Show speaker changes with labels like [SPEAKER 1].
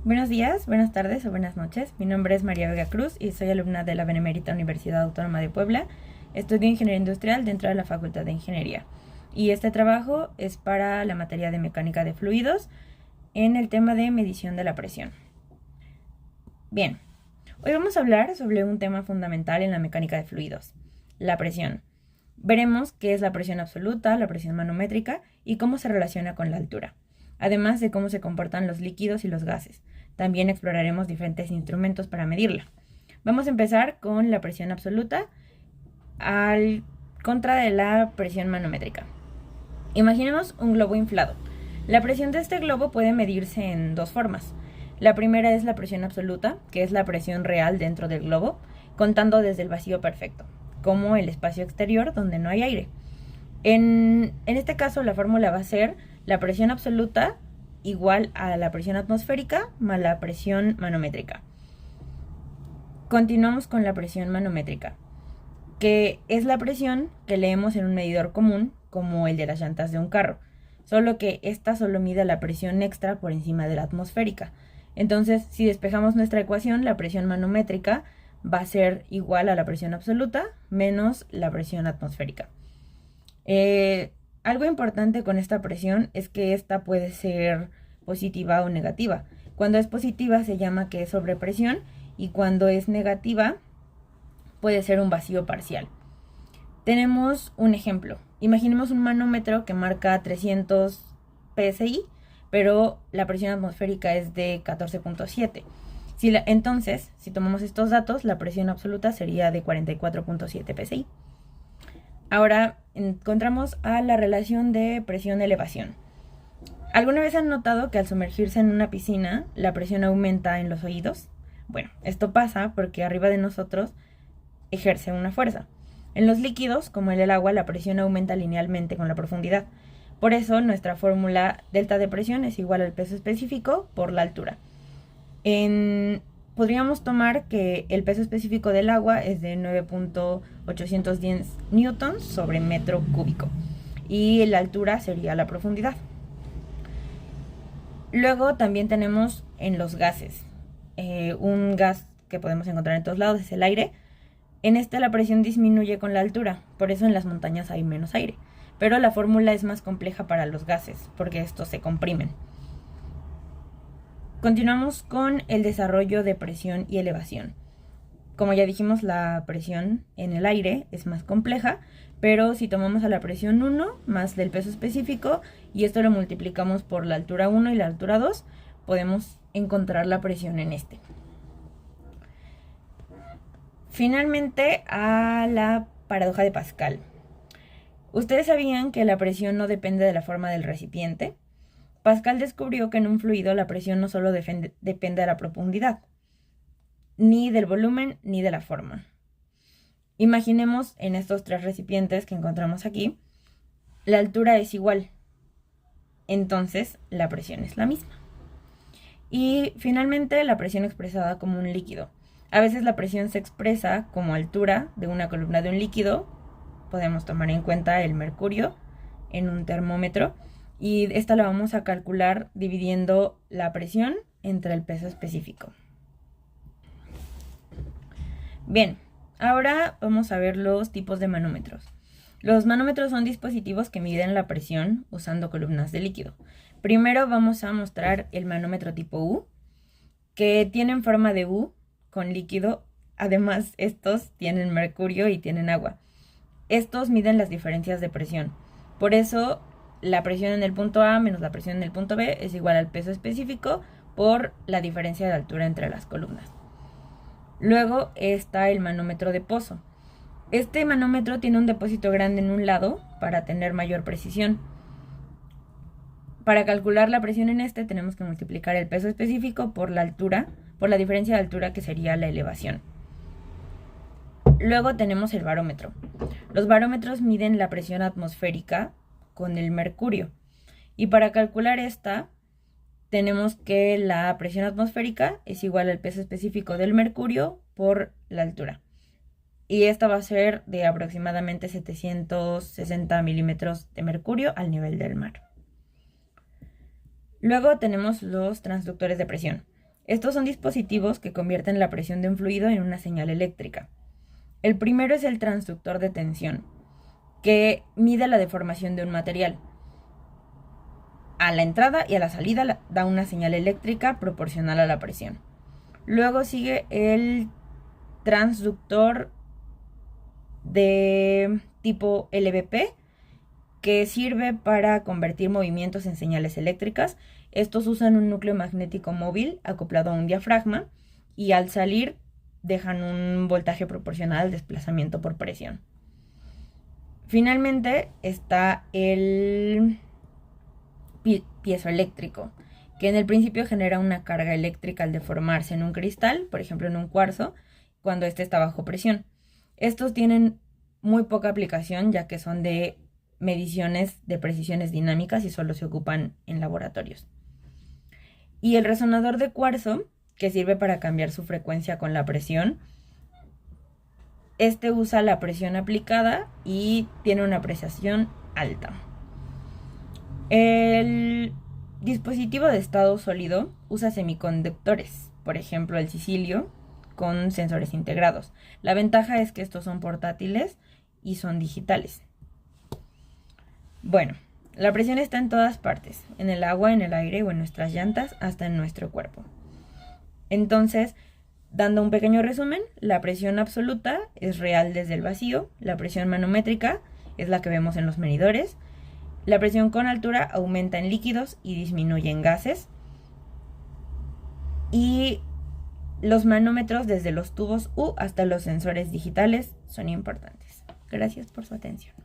[SPEAKER 1] Buenos días, buenas tardes o buenas noches. Mi nombre es María Vega Cruz y soy alumna de la Benemérita Universidad Autónoma de Puebla. Estudio Ingeniería Industrial dentro de la Facultad de Ingeniería. Y este trabajo es para la materia de Mecánica de Fluidos en el tema de medición de la presión. Bien, hoy vamos a hablar sobre un tema fundamental en la mecánica de fluidos, la presión. Veremos qué es la presión absoluta, la presión manométrica y cómo se relaciona con la altura, además de cómo se comportan los líquidos y los gases. También exploraremos diferentes instrumentos para medirla. Vamos a empezar con la presión absoluta al contra de la presión manométrica. Imaginemos un globo inflado. La presión de este globo puede medirse en dos formas. La primera es la presión absoluta, que es la presión real dentro del globo, contando desde el vacío perfecto, como el espacio exterior donde no hay aire. En este caso la fórmula va a ser la presión absoluta igual a la presión atmosférica más la presión manométrica. Continuamos con la presión manométrica, que es la presión que leemos en un medidor común, como el de las llantas de un carro, solo que esta solo mide la presión extra por encima de la atmosférica. Entonces, si despejamos nuestra ecuación, la presión manométrica va a ser igual a la presión absoluta menos la presión atmosférica. Algo importante con esta presión es que esta puede ser positiva o negativa. Cuando es positiva se llama que es sobrepresión y cuando es negativa puede ser un vacío parcial. Tenemos un ejemplo. Imaginemos un manómetro que marca 300 psi, pero la presión atmosférica es de 14.7. Entonces, si tomamos estos datos, la presión absoluta sería de 44.7 psi. Ahora encontramos a la relación de presión-elevación. ¿Alguna vez han notado que al sumergirse en una piscina la presión aumenta en los oídos? Bueno, esto pasa porque arriba de nosotros ejerce una fuerza. En los líquidos, como en el agua, la presión aumenta linealmente con la profundidad. Por eso nuestra fórmula delta de presión es igual al peso específico por la altura. Podríamos tomar que el peso específico del agua es de 9.810 newtons sobre metro cúbico y la altura sería la profundidad. Luego también tenemos en los gases. Un gas que podemos encontrar en todos lados es el aire. En este la presión disminuye con la altura, por eso en las montañas hay menos aire. Pero la fórmula es más compleja para los gases, porque estos se comprimen. Continuamos con el desarrollo de presión y elevación. Como ya dijimos, la presión en el aire es más compleja, pero si tomamos a la presión 1 más del peso específico y esto lo multiplicamos por la altura 1 y la altura 2, podemos encontrar la presión en este. Finalmente, a la paradoja de Pascal. ¿Ustedes sabían que la presión no depende de la forma del recipiente? Pascal descubrió que en un fluido la presión no solo depende de la profundidad, ni del volumen, ni de la forma. Imaginemos en estos tres recipientes que encontramos aquí, la altura es igual, entonces la presión es la misma. Y finalmente la presión expresada como un líquido. A veces la presión se expresa como altura de una columna de un líquido. Podemos tomar en cuenta el mercurio en un termómetro y esta la vamos a calcular dividiendo la presión entre el peso específico. Bien, ahora vamos a ver los tipos de manómetros. Los manómetros son dispositivos que miden la presión usando columnas de líquido. Primero vamos a mostrar el manómetro tipo U, que tienen forma de U con líquido. Además, estos tienen mercurio y tienen agua. Estos miden las diferencias de presión. Por eso, la presión en el punto A menos la presión en el punto B es igual al peso específico por la diferencia de altura entre las columnas. Luego está el manómetro de pozo. Este manómetro tiene un depósito grande en un lado para tener mayor precisión. Para calcular la presión en este tenemos que multiplicar el peso específico por la altura, por la diferencia de altura que sería la elevación. Luego tenemos el barómetro. Los barómetros miden la presión atmosférica con el mercurio. Y para calcular esta, tenemos que la presión atmosférica es igual al peso específico del mercurio por la altura. Y esta va a ser de aproximadamente 760 milímetros de mercurio al nivel del mar. Luego tenemos los transductores de presión. Estos son dispositivos que convierten la presión de un fluido en una señal eléctrica. El primero es el transductor de tensión, que mide la deformación de un material. A la entrada y a la salida da una señal eléctrica proporcional a la presión. Luego sigue el transductor de tipo LVP, que sirve para convertir movimientos en señales eléctricas. Estos usan un núcleo magnético móvil acoplado a un diafragma y al salir dejan un voltaje proporcional al desplazamiento por presión. Finalmente está el piezoeléctrico, que en el principio genera una carga eléctrica al deformarse en un cristal, por ejemplo en un cuarzo, cuando éste está bajo presión. Estos tienen muy poca aplicación, ya que son de mediciones de precisiones dinámicas y solo se ocupan en laboratorios. Y el resonador de cuarzo, que sirve para cambiar su frecuencia con la presión, este usa la presión aplicada y tiene una apreciación alta. El dispositivo de estado sólido usa semiconductores, por ejemplo el silicio, con sensores integrados. La ventaja es que estos son portátiles y son digitales. Bueno, la presión está en todas partes, en el agua, en el aire o en nuestras llantas, hasta en nuestro cuerpo. Entonces, dando un pequeño resumen, la presión absoluta es real desde el vacío, la presión manométrica es la que vemos en los medidores, la presión con altura aumenta en líquidos y disminuye en gases, y los manómetros desde los tubos U hasta los sensores digitales son importantes. Gracias por su atención.